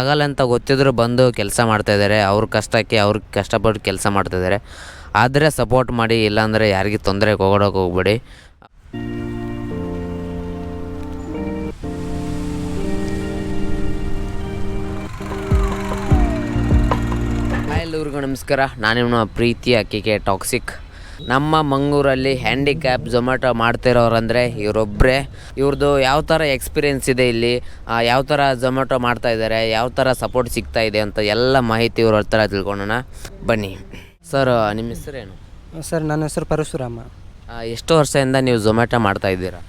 ಆಗಲ್ಲ ಅಂತ ಗೊತ್ತಿದ್ರು ಬಂದು ಕೆಲಸ ಮಾಡ್ತಾಯಿದ್ದಾರೆ. ಅವ್ರ ಕಷ್ಟಕ್ಕೆ ಅವ್ರು ಕಷ್ಟಪಟ್ಟು ಕೆಲಸ ಮಾಡ್ತಾಯಿದ್ದಾರೆ. ಆದರೆ ಸಪೋರ್ಟ್ ಮಾಡಿ, ಇಲ್ಲಾಂದರೆ ಯಾರಿಗೆ ತೊಂದರೆ ಕೊಡೋಕೆ ಹೋಗ್ಬೇಡಿ. ಎಲ್ಲರಿಗೂ ನಮಸ್ಕಾರ. ನಾನು ನಿಮ್ಮ ಪ್ರೀತಿಯ ಕೆ ಟಾಕ್ಸಿಕ್. ನಮ್ಮ ಮಂಗಳೂರಲ್ಲಿ ಹ್ಯಾಂಡಿಕ್ಯಾಪ್ ಝೊಮ್ಯಾಟೊ ಮಾಡ್ತಿರೋರಂದರೆ ಇವರೊಬ್ಬರೇ. ಇವ್ರದ್ದು ಯಾವ ಥರ ಎಕ್ಸ್ಪೀರಿಯೆನ್ಸ್ ಇದೆ, ಇಲ್ಲಿ ಯಾವ ಥರ ಝೊಮ್ಯಾಟೊ ಮಾಡ್ತಾಯಿದ್ದಾರೆ, ಯಾವ ಥರ ಸಪೋರ್ಟ್ ಸಿಗ್ತಾ ಇದೆ ಅಂತ ಎಲ್ಲ ಮಾಹಿತಿ ಇವ್ರ ಹತ್ರ ತಿಳ್ಕೊಳ್ಳೋಣ ಬನ್ನಿ. ಸರ್, ನಿಮ್ಮ ಹೆಸರೇನು? ಸರ್, ನನ್ನ ಹೆಸರು ಪರಶುರಾಮ. ಎಷ್ಟು ವರ್ಷದಿಂದ ನೀವು ಝೊಮ್ಯಾಟೊ ಮಾಡ್ತಾಯಿದ್ದೀರಾ?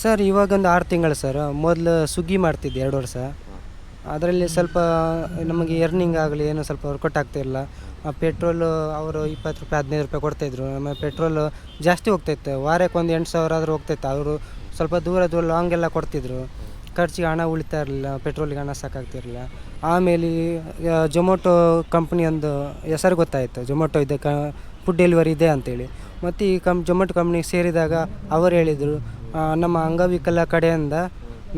ಸರ್, ಇವಾಗೊಂದು 6 ತಿಂಗಳು ಸರ್. ಮೊದಲು ಸ್ವಿಗ್ಗಿ ಮಾಡ್ತಿದ್ದೆ 2 ವರ್ಷ. ಅದರಲ್ಲಿ ಸ್ವಲ್ಪ ನಮಗೆ ಎರ್ನಿಂಗ್ ಆಗಲಿ ಏನೋ ಸ್ವಲ್ಪ ವರ್ಕೌಟ್ ಆಗ್ತಾಯಿಲ್ಲ. ಪೆಟ್ರೋಲು ಅವರು 20 ರೂಪಾಯಿ 15 ರೂಪಾಯಿ ಕೊಡ್ತಾಯಿದ್ರು. ಆಮೇಲೆ ಪೆಟ್ರೋಲು ಜಾಸ್ತಿ ಹೋಗ್ತಾಯಿತ್ತು. ವಾರಕ್ಕೆ ಒಂದು 8,000 ಆದರೂ ಹೋಗ್ತಾಯಿತ್ತು. ಅವರು ಸ್ವಲ್ಪ ದೂರ ಲಾಂಗ್ ಎಲ್ಲ ಕೊಡ್ತಿದ್ರು. ಖರ್ಚಿಗೆ ಹಣ ಉಳಿತಾ ಇರಲಿಲ್ಲ, ಪೆಟ್ರೋಲಿಗೆ ಹಣ ಸಾಕಾಗ್ತಿರಲಿಲ್ಲ. ಆಮೇಲೆ ಝೊಮ್ಯಾಟೊ ಕಂಪ್ನಿ ಒಂದು ಹೆಸರು ಗೊತ್ತಾಯಿತು, ಝೊಮ್ಯಾಟೊ ಇದೆ, ಫುಡ್ ಡೆಲಿವರಿ ಇದೆ ಅಂಥೇಳಿ. ಮತ್ತು ಈ ಝೊಮ್ಯಾಟೊ ಕಂಪ್ನಿಗೆ ಸೇರಿದಾಗ ಅವರು ಹೇಳಿದರು, ನಮ್ಮ ಅಂಗವಿಕಲ ಕಡೆಯಿಂದ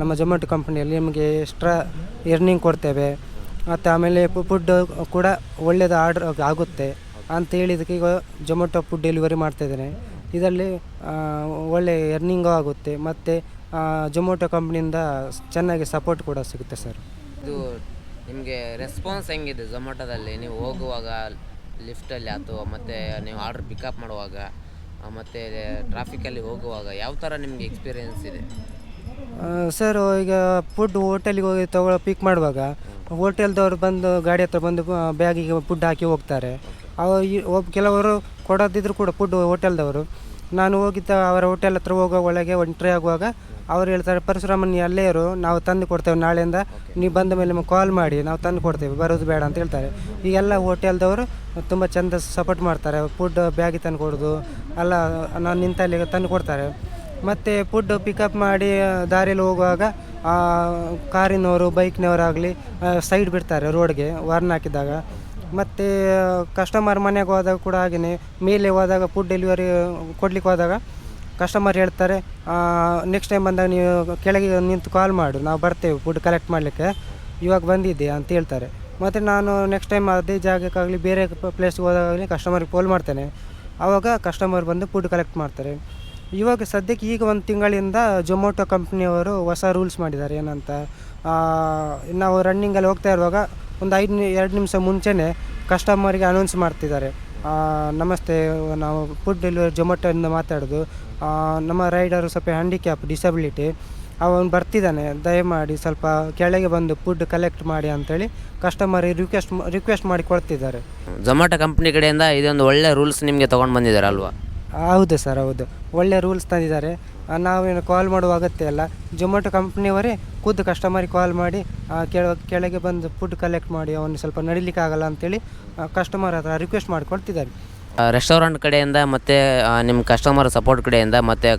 ನಮ್ಮ ಝೊಮ್ಯಾಟೊ ಕಂಪ್ನಿಯಲ್ಲಿ ನಿಮಗೆ ಎಕ್ಸ್ಟ್ರಾ ಎರ್ನಿಂಗ್ ಕೊಡ್ತೇವೆ, ಮತ್ತು ಆಮೇಲೆ ಫುಡ್ ಕೂಡ ಒಳ್ಳೆಯದು ಆರ್ಡ್ರ್ ಆಗುತ್ತೆ ಅಂತ ಹೇಳಿದ್ದಕ್ಕೆ ಈಗ ಝೊಮ್ಯಾಟೊ ಫುಡ್ ಡೆಲಿವರಿ ಮಾಡ್ತಾಯಿದ್ದೇನೆ. ಇದರಲ್ಲಿ ಒಳ್ಳೆ ಎರ್ನಿಂಗು ಆಗುತ್ತೆ, ಮತ್ತು ಝೊಮ್ಯಾಟೊ ಕಂಪ್ನಿಯಿಂದ ಚೆನ್ನಾಗಿ ಸಪೋರ್ಟ್ ಕೂಡ ಸಿಗುತ್ತೆ ಸರ್. ಇದು ನಿಮಗೆ ರೆಸ್ಪಾನ್ಸ್ ಹೆಂಗಿದೆ ಝೊಮ್ಯಾಟೊದಲ್ಲಿ? ನೀವು ಹೋಗುವಾಗ ಲಿಫ್ಟಲ್ಲಿ ಅಥವಾ ಮತ್ತು ನೀವು ಆರ್ಡ್ರ್ ಪಿಕಪ್ ಮಾಡುವಾಗ ಮತ್ತು ಟ್ರಾಫಿಕಲ್ಲಿ ಹೋಗುವಾಗ ಯಾವ ಥರ ನಿಮಗೆ ಎಕ್ಸ್ಪೀರಿಯೆನ್ಸ್ ಇದೆ? ಸರ್, ಈಗ ಫುಡ್ ಹೋಟೆಲಿಗೆ ಹೋಗಿ ಪಿಕ್ ಮಾಡುವಾಗ ಹೋಟೆಲ್ದವ್ರು ಬಂದು ಗಾಡಿ ಹತ್ರ ಬಂದು ಬ್ಯಾಗಿಗೆ ಫುಡ್ ಹಾಕಿ ಹೋಗ್ತಾರೆ. ಕೆಲವರು ಕೊಡೋದಿದ್ರು ಕೂಡ ಫುಡ್ ಹೋಟೆಲ್ದವರು. ನಾನು ಹೋಗಿದ್ದ ಅವರ ಹೋಟೆಲ್ ಹತ್ರ ಹೋಗೋ ಒಳಗೆ ಎಂಟ್ರಿ ಆಗುವಾಗ ಅವ್ರು ಹೇಳ್ತಾರೆ, ಪರಶುರಾಮನ್ ಅಲ್ಲೇ ಇರು, ನಾವು ತಂದು ಕೊಡ್ತೇವೆ, ನಾಳೆಯಿಂದ ನೀವು ಬಂದ ಮೇಲೆ ನಮಗೆ ಕಾಲ್ ಮಾಡಿ, ನಾವು ತಂದು ಕೊಡ್ತೇವೆ, ಬರೋದು ಬೇಡ ಅಂತ ಹೇಳ್ತಾರೆ. ಈಗೆಲ್ಲ ಹೋಟೆಲ್ದವರು ತುಂಬ ಚೆಂದ ಸಪೋರ್ಟ್ ಮಾಡ್ತಾರೆ. ಫುಡ್ ಬ್ಯಾಗಿಗೆ ತಂದು ಕೊಡೋದು ಎಲ್ಲ ನಾನು ನಿಂತಲ್ಲಿ ತಂದು ಕೊಡ್ತಾರೆ. ಮತ್ತು ಫುಡ್ ಪಿಕಪ್ ಮಾಡಿ ದಾರಿಯಲ್ಲಿ ಹೋಗುವಾಗ ಕಾರಿನವರು ಬೈಕ್ನವರಾಗಲಿ ಸೈಡ್ ಬಿಡ್ತಾರೆ ರೋಡ್ಗೆ ವಾರ್ನ್ ಹಾಕಿದಾಗ. ಮತ್ತು ಕಸ್ಟಮರ್ ಮನೆಗೆ ಹೋದಾಗ ಕೂಡ ಹಾಗೆಯೇ, ಮೇಲೆ ಹೋದಾಗ ಫುಡ್ ಡೆಲಿವರಿ ಕೊಡ್ಲಿಕ್ಕೆ ಹೋದಾಗ ಕಸ್ಟಮರ್ ಹೇಳ್ತಾರೆ, ನೆಕ್ಸ್ಟ್ ಟೈಮ್ ಬಂದಾಗ ನೀವು ಕೆಳಗೆ ನಿಂತು ಕಾಲ್ ಮಾಡು, ನಾವು ಬರ್ತೇವೆ ಫುಡ್ ಕಲೆಕ್ಟ್ ಮಾಡಲಿಕ್ಕೆ, ಇವಾಗ ಬಂದಿದ್ದೆ ಅಂತ ಹೇಳ್ತಾರೆ. ಮತ್ತು ನಾನು ನೆಕ್ಸ್ಟ್ ಟೈಮ್ ಅದೇ ಜಾಗಕ್ಕಾಗಲಿ ಬೇರೆ ಪ್ಲೇಸ್ಗೆ ಹೋದಾಗಲಿ ಕಸ್ಟಮರ್ಗೆ ಕಾಲ್ ಮಾಡ್ತೇನೆ. ಆವಾಗ ಕಸ್ಟಮರ್ ಬಂದು ಫುಡ್ ಕಲೆಕ್ಟ್ ಮಾಡ್ತಾರೆ. ಇವಾಗ ಸದ್ಯಕ್ಕೆ ಈಗ 1 ತಿಂಗಳಿಂದ ಝೊಮ್ಯಾಟೊ ಕಂಪ್ನಿಯವರು ಹೊಸ ರೂಲ್ಸ್ ಮಾಡಿದ್ದಾರೆ. ಏನಂತ, ನಾವು ರನ್ನಿಂಗಲ್ಲಿ ಹೋಗ್ತಾ ಇರುವಾಗ ಒಂದು 2 ನಿಮಿಷ ಮುಂಚೆನೇ ಕಸ್ಟಮರಿಗೆ ಅನೌನ್ಸ್ ಮಾಡ್ತಿದ್ದಾರೆ, ನಮಸ್ತೆ, ನಾವು ಫುಡ್ ಡೆಲಿವರಿ ಝೊಮ್ಯಾಟೊಯಿಂದ ಮಾತಾಡೋದು, ನಮ್ಮ ರೈಡರು ಸ್ವಲ್ಪ ಹ್ಯಾಂಡಿಕ್ಯಾಪ್ ಡಿಸಬಿಲಿಟಿ, ಅವನು ಬರ್ತಿದ್ದಾನೆ, ದಯಮಾಡಿ ಸ್ವಲ್ಪ ಕೆಳಗೆ ಬಂದು ಫುಡ್ ಕಲೆಕ್ಟ್ ಮಾಡಿ ಅಂಥೇಳಿ ಕಸ್ಟಮರಿಗೆ ರಿಕ್ವೆಸ್ಟ್ ಮಾಡಿ ಕೊಡ್ತಿದ್ದಾರೆ. ಝೊಮ್ಯಾಟೊ ಕಂಪ್ನಿ ಕಡೆಯಿಂದ ಇದೊಂದು ಒಳ್ಳೆ ರೂಲ್ಸ್ ನಿಮಗೆ ತೊಗೊಂಡು ಬಂದಿದ್ದಾರೆ ಅಲ್ವಾ? ಹೌದು ಸರ್, ಹೌದು, ಒಳ್ಳೆ ರೂಲ್ಸ್ ತಂದಿದ್ದಾರೆ. ನಾವೇನು ಕಾಲ್ ಮಾಡುವ ಅಗತ್ಯ ಇಲ್ಲ. ಝೊಮ್ಯಾಟೊ ಕಂಪ್ನಿಯವರೇ ಖುದ್ದು ಕಸ್ಟಮರಿಗೆ ಕಾಲ್ ಮಾಡಿ ಕೆಳಗೆ ಬಂದು ಫುಡ್ ಕಲೆಕ್ಟ್ ಮಾಡಿ, ಅವನು ಸ್ವಲ್ಪ ನಡಿಲಿಕ್ಕೆ ಆಗಲ್ಲ ಅಂಥೇಳಿ ಕಸ್ಟಮರ್ ಹತ್ರ ರಿಕ್ವೆಸ್ಟ್ ಮಾಡಿಕೊಡ್ತಿದ್ದಾರೆ. ರೆಸ್ಟೋರೆಂಟ್ ಕಡೆಯಿಂದ ಮತ್ತು ನಿಮ್ಮ ಕಸ್ಟಮರ್ ಸಪೋರ್ಟ್ ಕಡೆಯಿಂದ ಮತ್ತು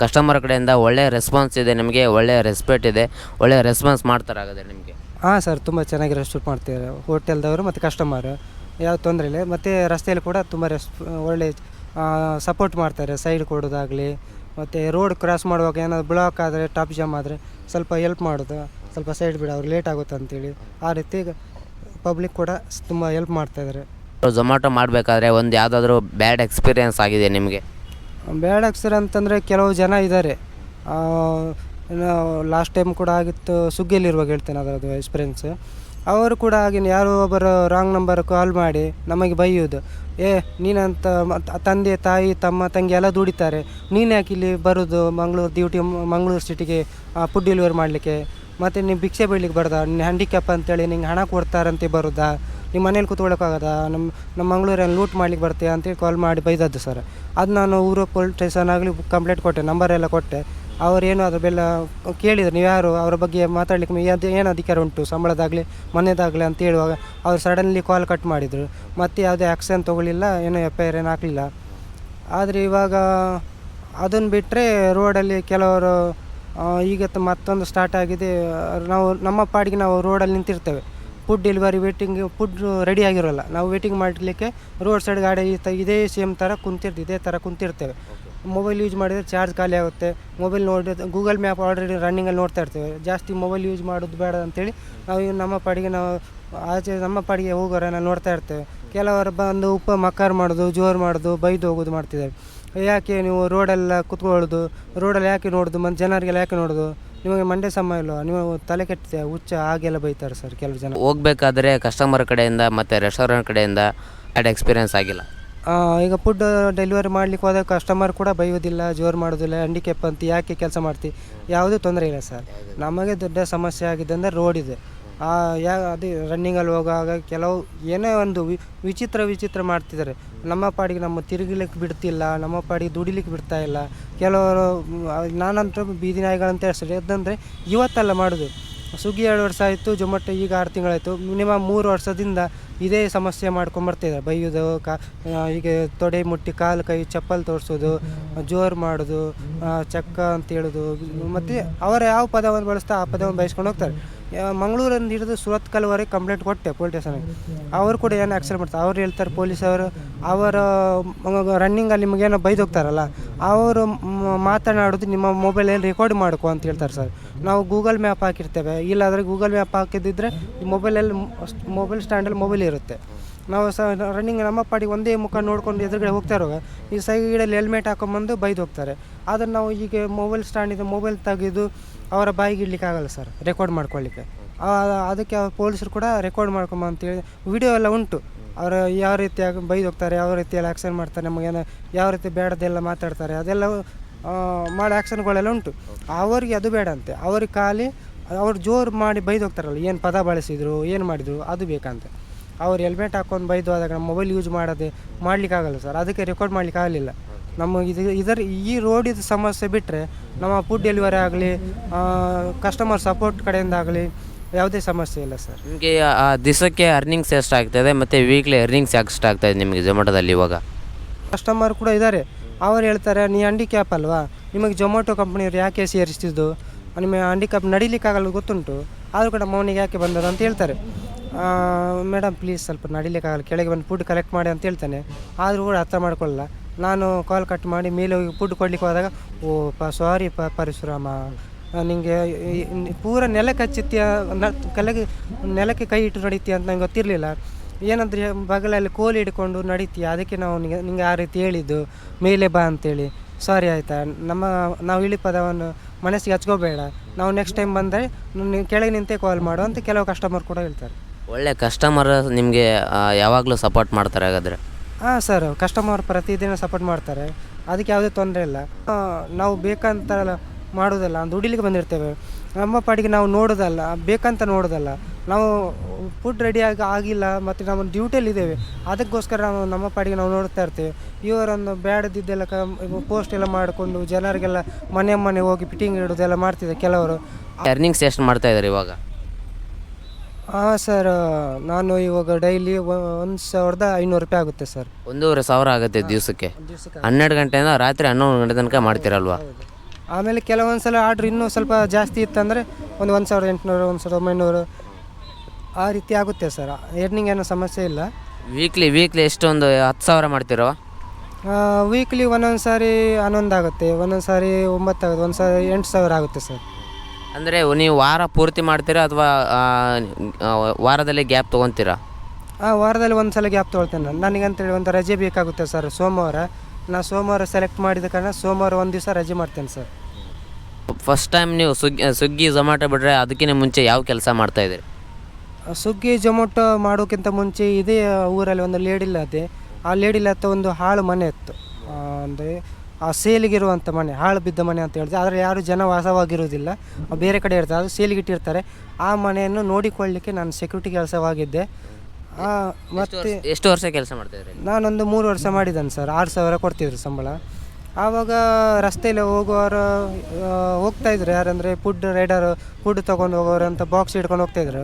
ಕಸ್ಟಮರ್ ಕಡೆಯಿಂದ ಒಳ್ಳೆಯ ರೆಸ್ಪಾನ್ಸ್ ಇದೆ, ನಿಮಗೆ ಒಳ್ಳೆಯ ರೆಸ್ಪೆಕ್ಟ್ ಇದೆ, ಒಳ್ಳೆಯ ರೆಸ್ಪಾನ್ಸ್ ಮಾಡ್ತಾರಾಗಿದೆ ನಿಮಗೆ? ಹಾಂ ಸರ್, ತುಂಬ ಚೆನ್ನಾಗಿ ರೆಸ್ಪೆಕ್ಟ್ ಮಾಡ್ತಿದ್ದಾರೆ ಹೋಟೆಲ್ದವರು ಮತ್ತು ಕಸ್ಟಮರ್, ಯಾವ ತೊಂದರೆ ಇಲ್ಲ. ಮತ್ತು ರಸ್ತೆಯಲ್ಲಿ ಕೂಡ ತುಂಬ ಒಳ್ಳೆ ಸಪೋರ್ಟ್ ಮಾಡ್ತಾರೆ. ಸೈಡ್ ಕೊಡೋದಾಗಲಿ, ಮತ್ತು ರೋಡ್ ಕ್ರಾಸ್ ಮಾಡುವಾಗ ಏನಾದರೂ ಬ್ಲಾಕ್ ಆದರೆ, ಟ್ರಾಫಿಕ್ ಜಾಮ್ ಆದರೆ ಸ್ವಲ್ಪ ಹೆಲ್ಪ್ ಮಾಡೋದು, ಸ್ವಲ್ಪ ಸೈಡ್ ಬಿಡು, ಅವ್ರು ಲೇಟ್ ಆಗುತ್ತೆ ಅಂತೇಳಿ. ಆ ರೀತಿ ಪಬ್ಲಿಕ್ ಕೂಡ ತುಂಬ ಹೆಲ್ಪ್ ಮಾಡ್ತಾಯಿದ್ದಾರೆ. ಝೊಮ್ಯಾಟೊ ಮಾಡಬೇಕಾದ್ರೆ ಒಂದು ಯಾವುದಾದ್ರೂ ಬ್ಯಾಡ್ ಎಕ್ಸ್ಪೀರಿಯೆನ್ಸ್ ಆಗಿದೆ ನಿಮಗೆ? ಬ್ಯಾಡ್ ಎಕ್ಸ್ಪೀರಿಯೆನ್ಸ್ ಅಂತಂದರೆ ಕೆಲವು ಜನ ಇದ್ದಾರೆ. ಲಾಸ್ಟ್ ಟೈಮ್ ಕೂಡ ಆಗಿತ್ತು, ಸ್ವಿಗ್ಗಿಯಲ್ಲಿರುವಾಗ ಹೇಳ್ತೇನೆ ಅದರದ್ದು ಎಕ್ಸ್ಪೀರಿಯೆನ್ಸ್. ಅವರು ಕೂಡ ಹಾಗೆ ಯಾರೋ ಒಬ್ಬರು ರಾಂಗ್ ನಂಬರ್ ಕಾಲ್ ಮಾಡಿ ನಮಗೆ ಬೈಯೋದು, ನೀನಂತ ತಂದೆ ತಾಯಿ ತಮ್ಮ ತಂಗಿ ಎಲ್ಲ ದುಡಿತಾರೆ, ನೀನು ಯಾಕೆ ಇಲ್ಲಿ ಬರೋದು ಮಂಗಳೂರು ಸಿಟಿಗೆ ಫುಡ್ ಡೆಲಿವರಿ ಮಾಡಲಿಕ್ಕೆ, ಮತ್ತು ನೀವು ಭಿಕ್ಷೆ ಬೀಳಲಿಕ್ಕೆ ಬರ್ದ, ನಿನ್ನ ಹ್ಯಾಂಡಿಕ್ಯಾಪ್ ಅಂತೇಳಿ ನಿಂಗೆ ಹಣ ಕೊಡ್ತಾರಂತೆ ಬರೋದಾ, ನಿಮ್ಮ ಮನೇಲಿ ಕೂತ್ಕೊಳ್ಳೋಕ್ಕಾಗದ, ನಮ್ಮ ಮಂಗಳೂರಲ್ಲಿ ಲೂಟ್ ಮಾಡ್ಲಿಕ್ಕೆ ಬರ್ತೀಯ ಅಂತೇಳಿ ಕಾಲ್ ಮಾಡಿ ಬೈದದ್ದು ಸರ್. ಅದು ನಾನು ಊರು ಪೊಲೀಸ್ ಸ್ಟೇಷನ್ ಆಗಲಿ ಕಂಪ್ಲೇಂಟ್ ಕೊಟ್ಟೆ, ನಂಬರೆಲ್ಲ ಕೊಟ್ಟೆ. ಅವರೇನು ಅದ್ರ ಬೆಲ್ಲ ಕೇಳಿದ್ರು, ನೀವು ಯಾರು, ಅವರ ಬಗ್ಗೆ ಮಾತಾಡಲಿಕ್ಕೆ ಏನು ಅಧಿಕಾರ ಉಂಟು, ಸಂಬಳದಾಗಲಿ ಮನೆಯದಾಗಲಿ ಅಂತ ಹೇಳುವಾಗ ಅವ್ರು ಸಡನ್ಲಿ ಕಾಲ್ ಕಟ್ ಮಾಡಿದರು. ಮತ್ತು ಯಾವುದೇ ಆ್ಯಕ್ಷನ್ ತೊಗೊಳ್ಳಿಲ್ಲ, ಏನೋ FIR ಏನು ಹಾಕಲಿಲ್ಲ. ಆದರೆ ಇವಾಗ ಅದನ್ನು ಬಿಟ್ಟರೆ ರೋಡಲ್ಲಿ ಕೆಲವರು ಈಗ ಮತ್ತೊಂದು ಸ್ಟಾರ್ಟ್ ಆಗಿದೆ. ನಾವು ನಮ್ಮ ಪಾಡಿಗೆ ನಾವು ರೋಡಲ್ಲಿ ನಿಂತಿರ್ತೇವೆ, ಫುಡ್ ಡೆಲಿವರಿ ಫುಡ್ ರೆಡಿ ಆಗಿರೋಲ್ಲ, ನಾವು ವೇಟಿಂಗ್ ಮಾಡಲಿಕ್ಕೆ ರೋಡ್ ಸೈಡ್ ಗಾಡಿ ಇದೇ ಸೇಮ್ ಥರ ಇದೇ ಥರ ಕುಂತಿರ್ತೇವೆ. ಮೊಬೈಲ್ ಯೂಸ್ ಮಾಡಿದರೆ ಚಾರ್ಜ್ ಖಾಲಿ ಆಗುತ್ತೆ. ಮೊಬೈಲ್ ನೋಡಿ ಗೂಗಲ್ ಮ್ಯಾಪ್ ಆಲ್ರೆಡಿ ರನ್ನಿಂಗಲ್ಲಿ ನೋಡ್ತಾ ಇರ್ತೇವೆ. ಜಾಸ್ತಿ ಮೊಬೈಲ್ ಯೂಸ್ ಮಾಡೋದು ಬೇಡ ಅಂತೇಳಿ ನಾವು ನಮ್ಮ ಪಾಡಿಗೆ ನಾವು ಆಚೆ ನಮ್ಮ ಪಾಡಿಗೆ ಹೋಗೋರನ್ನ ನೋಡ್ತಾ ಇರ್ತೇವೆ. ಕೆಲವರು ಬಂದು ಮಕ್ಕಾರು ಮಾಡೋದು, ಜೋರು ಮಾಡೋದು, ಬೈದು ಹೋಗೋದು ಮಾಡ್ತಿದ್ದಾರೆ. ಯಾಕೆ ನೀವು ರೋಡೆಲ್ಲ ಕುತ್ಕೊಳ್ಳೋದು, ರೋಡಲ್ಲಿ ಯಾಕೆ ನೋಡೋದು, ಮತ್ತು ಜನರಿಗೆಲ್ಲ ಯಾಕೆ ನೋಡೋದು, ನಿಮಗೆ ಮಂಡ್ಯ ಸಮ ಇಲ್ವ, ನೀವು ತಲೆ ಕೆಟ್ಟಿದೆ ಹುಚ್ಚ, ಹಾಗೆಲ್ಲ ಬೈತಾರೆ ಸರ್ ಕೆಲವು ಜನ. ಹೋಗ್ಬೇಕಾದ್ರೆ ಕಸ್ಟಮರ್ ಕಡೆಯಿಂದ ಮತ್ತು ರೆಸ್ಟೋರೆಂಟ್ ಕಡೆಯಿಂದ ಬ್ಯಾಡ್ ಎಕ್ಸ್ಪೀರಿಯನ್ಸ್ ಆಗಿಲ್ಲ? ಈಗ ಫುಡ್ ಡೆಲಿವರಿ ಮಾಡ್ಲಿಕ್ಕೆ ಹೋದಾಗ ಕಸ್ಟಮರ್ ಕೂಡ ಬೈಯೋದಿಲ್ಲ, ಜೋರು ಮಾಡೋದಿಲ್ಲ, ಹ್ಯಾಂಡಿಕ್ಯಾಪ್ ಅಂತ ಯಾಕೆ ಕೆಲಸ ಮಾಡ್ತಿ, ಯಾವುದೂ ತೊಂದರೆ ಇಲ್ಲ ಸರ್. ನಮಗೆ ದೊಡ್ಡ ಸಮಸ್ಯೆ ಆಗಿದೆ ಅಂದರೆ ರೋಡ್ ಇದೆ. ಅದೇ ರನ್ನಿಂಗಲ್ಲಿ ಹೋಗುವಾಗ ಕೆಲವು ಏನೇ ಒಂದು ವಿಚಿತ್ರ ಮಾಡ್ತಿದ್ದಾರೆ. ನಮ್ಮ ಪಾಡಿಗೆ ನಮ್ಮ ತಿರುಗಲಿಕ್ಕೆ ಬಿಡ್ತಿಲ್ಲ, ನಮ್ಮ ಪಾಡಿಗೆ ದುಡಿಲಿಕ್ಕೆ ಬಿಡ್ತಾ ಇಲ್ಲ. ಕೆಲವರು ನಾನಂತೂ ಬೀದಿ ನಾಯಿಗಳಂತ ಹೇಳ್ತಾರೆ. ಅದಂದರೆ ಇವತ್ತಲ್ಲ ಮಾಡೋದು. ಸ್ವಿಗ್ಗಿ 2 ವರ್ಷ ಆಯಿತು, ಜೊಮ್ಯಾಟೊ ಈಗ 6 ತಿಂಗಳಾಯಿತು. ಮಿನಿಮಮ್ 3 ವರ್ಷದಿಂದ ಇದೇ ಸಮಸ್ಯೆ ಮಾಡ್ಕೊಂಬರ್ತಿದ್ದಾರೆ. ಬೈಯೋದು, ಹೀಗೆ ತೊಡೆ ಮುಟ್ಟಿ ಕಾಲು ಕೈ ಚಪ್ಪಲ್ ತೋರಿಸೋದು, ಜೋರು ಮಾಡೋದು, ಚಕ್ಕ ಅಂತ ಹೇಳೋದು. ಮತ್ತು ಅವರ ಯಾವ ಪದವನ್ನು ಬಳಸ್ತಾ ಆ ಪದವನ್ನು ಬಯಸ್ಕೊಂಡು ಹೋಗ್ತಾರೆ. ಮಂಗಳೂರಿಂದ ಹಿಡಿದು ಸುರತ್ಕಲ್ವರೆಗೆ ಕಂಪ್ಲೇಂಟ್ ಕೊಟ್ಟೆ ಪೊಲೀಸ್ ಸ್ಟೇಷನ್ಗೆ. ಅವರು ಕೂಡ ಏನು ಆ್ಯಕ್ಷನ್ ಮಾಡ್ತಾರೆ. ಅವ್ರು ಹೇಳ್ತಾರೆ ಪೊಲೀಸವರು, ಅವರ ರನ್ನಿಂಗಲ್ಲಿ ನಿಮಗೇನೋ ಬೈದು ಹೋಗ್ತಾರಲ್ಲ, ಅವರು ಮಾತನಾಡೋದು ನಿಮ್ಮ ಮೊಬೈಲಲ್ಲಿ ರೆಕಾರ್ಡ್ ಮಾಡ್ಕೊ ಅಂತ ಹೇಳ್ತಾರೆ ಸರ್. ನಾವು ಗೂಗಲ್ ಮ್ಯಾಪ್ ಹಾಕಿರ್ತೇವೆ, ಇಲ್ಲಾಂದರೆ ಗೂಗಲ್ ಮ್ಯಾಪ್ ಹಾಕಿದ್ದಿದ್ರೆ ಮೊಬೈಲಲ್ಲಿ ಮೊಬೈಲ್ ಸ್ಟ್ಯಾಂಡಲ್ಲಿ ಮೊಬೈಲ್ ಇರುತ್ತೆ. ನಾವು ರನ್ನಿಂಗ್ ನಮ್ಮ ಪಾಡಿಗೆ ಒಂದೇ ಮುಖ ನೋಡ್ಕೊಂಡು ಎದುರುಗಡೆ ಹೋಗ್ತಾ ಇರುವಾಗ ಈ ಸೈಡಲ್ಲಿ ಹೆಲ್ಮೆಟ್ ಹಾಕೊಂಬಂದು ಬೈದು ಹೋಗ್ತಾರೆ. ಆದರೆ ನಾವು ಈಗ ಮೊಬೈಲ್ ಸ್ಟ್ಯಾಂಡಿಂದ ಮೊಬೈಲ್ ತೆಗೆದು ಅವರ ಬಾಯಿಗೆ ಇಡ್ಲಿಕ್ಕೆ ಆಗಲ್ಲ ಸರ್, ರೆಕಾರ್ಡ್ ಮಾಡ್ಕೊಳ್ಳಿಕ್ಕೆ. ಅದಕ್ಕೆ ಪೊಲೀಸರು ಕೂಡ ರೆಕಾರ್ಡ್ ಮಾಡ್ಕೊಂಬ ಅಂತೇಳಿ ವಿಡಿಯೋ ಎಲ್ಲ ಉಂಟು. ಅವರು ಯಾವ ರೀತಿಯಾಗಿ ಬೈದು ಹೋಗ್ತಾರೆ, ಯಾವ ರೀತಿಯಲ್ಲಿ ಆ್ಯಕ್ಷನ್ ಮಾಡ್ತಾರೆ, ನಮಗೇನು ಯಾವ ರೀತಿ ಬೇಡದೆಲ್ಲ ಮಾತಾಡ್ತಾರೆ, ಅದೆಲ್ಲ ಮಾಡೋ ಆ್ಯಕ್ಷನ್ಗಳೆಲ್ಲ ಉಂಟು. ಅವರಿಗೆ ಅದು ಬೇಡ ಅಂತೆ. ಅವ್ರಿಗೆ ಖಾಲಿ ಅವ್ರು ಜೋರು ಮಾಡಿ ಬೈದು ಹೋಗ್ತಾರಲ್ಲ, ಏನು ಪದ ಬಳಸಿದ್ರು, ಏನು ಮಾಡಿದರು, ಅದು ಬೇಕಂತೆ. ಅವ್ರು ಹೆಲ್ಮೆಟ್ ಹಾಕ್ಕೊಂಡು ಬೈದು ಆದಾಗ ನಮ್ಮ ಮೊಬೈಲ್ ಯೂಸ್ ಮಾಡಲಿಕ್ಕಾಗಲ್ಲ ಸರ್. ಅದಕ್ಕೆ ರೆಕಾರ್ಡ್ ಮಾಡಲಿಕ್ಕೆ ಆಗಲಿಲ್ಲ. ನಮಗೆ ಈ ರೋಡಿದ ಸಮಸ್ಯೆ ಬಿಟ್ಟರೆ ನಮ್ಮ ಫುಡ್ ಡೆಲಿವರಿ ಆಗಲಿ, ಕಸ್ಟಮರ್ ಸಪೋರ್ಟ್ ಕಡೆಯಿಂದ ಆಗಲಿ ಯಾವುದೇ ಸಮಸ್ಯೆ ಇಲ್ಲ ಸರ್. ನಿಮಗೆ ದಿವಸಕ್ಕೆ ಅರ್ನಿಂಗ್ಸ್ ಎಷ್ಟಾಗ್ತದೆ ಮತ್ತು ವೀಕ್ಲಿ ಅರ್ನಿಂಗ್ಸ್ ಎಷ್ಟಾಗ್ತಾಯಿದೆ ನಿಮಗೆ ಝೊಮ್ಯಾಟೊದಲ್ಲಿ ಇವಾಗ? ಕಸ್ಟಮರ್ ಕೂಡ ಇದ್ದಾರೆ. ಅವ್ರು ಹೇಳ್ತಾರೆ, ನೀ ಹ್ಯಾಂಡಿಕ್ಯಾಪ್ ಅಲ್ವಾ, ನಿಮಗೆ ಝೊಮ್ಯಾಟೊ ಕಂಪ್ನಿಯವ್ರು ಯಾಕೆ ಸೇರಿಸ್ತಿದ್ದು, ನಿಮಗೆ ಹ್ಯಾಂಡಿಕ್ಯಾಪ್ ನಡಿಲಿಕ್ಕಾಗಲ್ಲ ಗೊತ್ತುಂಟು, ಆದರೂ ಕೂಡ ಮೌನಿಗೆ ಯಾಕೆ ಬಂದದ್ದು ಅಂತ ಹೇಳ್ತಾರೆ. ಮೇಡಮ್ ಪ್ಲೀಸ್ ಸ್ವಲ್ಪ ನಡಿಲಿಕ್ಕಾಗಲ್ಲ, ಕೆಳಗೆ ಬಂದು ಫುಡ್ ಕಲೆಕ್ಟ್ ಮಾಡಿ ಅಂತ ಹೇಳ್ತಾನೆ. ಆದರೂ ಕೂಡ ಅರ್ಥ ಮಾಡ್ಕೊಳ್ಳಲ್ಲ. ನಾನು ಕಾಲ್ ಕಟ್ ಮಾಡಿ ಮೇಲೆ ಹೋಗಿ ಫುಡ್ ಕೊಡ್ಲಿಕ್ಕೆ ಹೋದಾಗ, ಸಾರಿ ಪರಶುರಾಮ, ನಿಮಗೆ ಪೂರ ನೆಲಕ್ಕೆ ಹಚ್ಚಿತ್ತೀಯ, ನೆಲಕ್ಕೆ ಕೈ ಇಟ್ಟು ನಡೀತೀಯ ಅಂತ ನಂಗೆ ಗೊತ್ತಿರಲಿಲ್ಲ. ಏನಂದ್ರೆ ಬಗಲಲ್ಲಿ ಕೋಲಿ ಹಿಡ್ಕೊಂಡು ನಡೀತೀಯ, ಅದಕ್ಕೆ ನಾವು ನಿಂಗೆ ಆ ರೀತಿ ಹೇಳಿದ್ದು, ಮೇಲೆ ಬಾ ಅಂತೇಳಿ. ಸಾರಿ ಆಯಿತಾ, ನಾವು ಇಳಿ ಪದವನ್ನು ಮನಸ್ಸಿಗೆ ಹಚ್ಕೋಬೇಡ, ನಾವು ನೆಕ್ಸ್ಟ್ ಟೈಮ್ ಬಂದರೆ ಕೆಳಗೆ ನಿಂತೇ ಕಾಲ್ ಮಾಡು ಅಂತ ಕೆಲವು ಕಸ್ಟಮರ್ ಕೂಡ ಹೇಳ್ತಾರೆ. ಒಳ್ಳೆ ಕಸ್ಟಮರ್ ನಿಮಗೆ ಯಾವಾಗಲೂ ಸಪೋರ್ಟ್ ಮಾಡ್ತಾರೆ ಹಾಗಾದರೆ? ಹಾಂ ಸರ್, ಕಸ್ಟಮರ್ ಪ್ರತಿದಿನ ಸಪೋರ್ಟ್ ಮಾಡ್ತಾರೆ, ಅದಕ್ಕೆ ಯಾವುದೇ ತೊಂದರೆ ಇಲ್ಲ. ನಾವು ಬೇಕಂತ ಮಾಡೋದಲ್ಲ, ದುಡಿಲಿಕ್ಕೆ ಬಂದಿರ್ತೇವೆ. ನಮ್ಮ ಪಾಡಿಗೆ ನಾವು ನೋಡೋದಲ್ಲ, ಬೇಕಂತ ನೋಡೋದಲ್ಲ. ನಾವು ಫುಡ್ ರೆಡಿಯಾಗಿ ಆಗಿಲ್ಲ ಮತ್ತು ನಾವು ಡ್ಯೂಟಿಯಲ್ಲಿದ್ದೇವೆ, ಅದಕ್ಕೋಸ್ಕರ ನಾವು ನಮ್ಮ ಪಾಡಿಗೆ ನಾವು ನೋಡ್ತಾ ಇರ್ತೇವೆ. ಇವರೊಂದು ಬೇಡದಿದ್ದೆಲ್ಲ ಪೋಸ್ಟ್ ಎಲ್ಲ ಮಾಡಿಕೊಂಡು ಜನರಿಗೆಲ್ಲ ಮನೆ ಹೋಗಿ ಫಿಟ್ಟಿಂಗ್ ಇಡೋದೆಲ್ಲ ಮಾಡ್ತಿದ್ದೆ ಕೆಲವರು. ಅರ್ನಿಂಗ್ಸ್ ಎಷ್ಟು ಮಾಡ್ತಾಯಿದ್ದಾರೆ ಇವಾಗ? ಹಾಂ ಸರ್, ನಾನು ಇವಾಗ ಡೈಲಿ 1,500 ರೂಪಾಯಿ ಆಗುತ್ತೆ ಸರ್. 1,500 ಆಗುತ್ತೆ ದಿವಸಕ್ಕೆ? 12 ಗಂಟೆಯಿಂದ ರಾತ್ರಿ 11 ಗಂಟೆ ತನಕ ಮಾಡ್ತೀರಲ್ವಾ? ಆಮೇಲೆ ಕೆಲವೊಂದು ಸಲ ಆರ್ಡ್ರ್ ಇನ್ನೂ ಸ್ವಲ್ಪ ಜಾಸ್ತಿ ಇತ್ತಂದರೆ 1,800, 1,900 ಆ ರೀತಿ ಆಗುತ್ತೆ ಸರ್. ಎರ್ನಿಂಗ್ ಏನೋ ಸಮಸ್ಯೆ ಇಲ್ಲ. ವೀಕ್ಲಿ ಎಷ್ಟೊಂದು 10,000 ಮಾಡ್ತಿರೋ? ವೀಕ್ಲಿ ಒಂದೊಂದು ಸಾರಿ 11 ಆಗುತ್ತೆ, ಒಂದೊಂದು ಸಾರಿ 9 ಆಗುತ್ತೆ, ಒಂದು ಸಾರಿ 8,000 ಆಗುತ್ತೆ ಸರ್. ಅಂದರೆ ನೀವು ವಾರ ಪೂರ್ತಿ ಮಾಡ್ತೀರಾ ಅಥವಾ ವಾರದಲ್ಲಿ ಗ್ಯಾಪ್ ತೊಗೊತೀರಾ? ವಾರದಲ್ಲಿ ಒಂದು ಸಲ ಗ್ಯಾಪ್ ತೊಗೊಳ್ತೇನೆ. ನನಗಂತೇಳಿ ಒಂದು ರಜೆ ಬೇಕಾಗುತ್ತೆ ಸರ್, ಸೋಮವಾರ. ನಾನು ಸೋಮವಾರ ಸೆಲೆಕ್ಟ್ ಮಾಡಿದ ಕಾರಣ ಸೋಮವಾರ ಒಂದು ದಿವಸ ರಜೆ ಮಾಡ್ತೇನೆ ಸರ್. ಫಸ್ಟ್ ಟೈಮ್ ನೀವು ಸ್ವಿಗ್ಗಿ ಝೊಮ್ಯಾಟೊ ಬಿಟ್ಟರೆ ಅದಕ್ಕಿಂತ ಮುಂಚೆ ಯಾವ ಕೆಲಸ ಮಾಡ್ತಾಯಿದ್ದೀರಿ? ಸ್ವಿಗ್ಗಿ ಝೊಮ್ಯಾಟೊ ಮಾಡೋಕ್ಕಿಂತ ಮುಂಚೆ ಇದೇ ಊರಲ್ಲಿ ಒಂದು ಲೇಡಿಲ್ಲದೆ, ಆ ಲೇಡಿಲ್ಲತ್ತ ಒಂದು ಹಾಳು ಮನೆ ಇತ್ತು. ಅಂದರೆ ಆ ಸೇಲಿಗಿರುವಂಥ ಮನೆ, ಹಾಳು ಬಿದ್ದ ಮನೆ ಅಂತ ಹೇಳಿದೆ. ಆದರೆ ಯಾರು ಜನ ವಾಸವಾಗಿರುವುದಿಲ್ಲ, ಬೇರೆ ಕಡೆ ಇರ್ತಾರೆ, ಅದು ಸೇಲಿಗಿಟ್ಟಿರ್ತಾರೆ. ಆ ಮನೆಯನ್ನು ನೋಡಿಕೊಳ್ಳಲಿಕ್ಕೆ ನಾನು ಸೆಕ್ಯೂರಿಟಿ ಕೆಲಸವಾಗಿದ್ದೆ. ಮತ್ತು ಎಷ್ಟು ವರ್ಷ ಕೆಲಸ ಮಾಡ್ತಾಯಿದ್ರಿ? ನಾನೊಂದು 3 ವರ್ಷ ಮಾಡಿದ್ದೇನೆ ಸರ್. 6,000 ಕೊಡ್ತಿದ್ರು ಸಂಬಳ. ಆವಾಗ ರಸ್ತೆಯಲ್ಲಿ ಹೋಗುವವರು ಹೋಗ್ತಾಯಿದ್ರು, ಯಾರಂದರೆ ಫುಡ್ ರೈಡರು, ಫುಡ್ ತೊಗೊಂಡು ಹೋಗೋರು ಅಂತ ಬಾಕ್ಸ್ ಹಿಡ್ಕೊಂಡು ಹೋಗ್ತಾಯಿದ್ರು.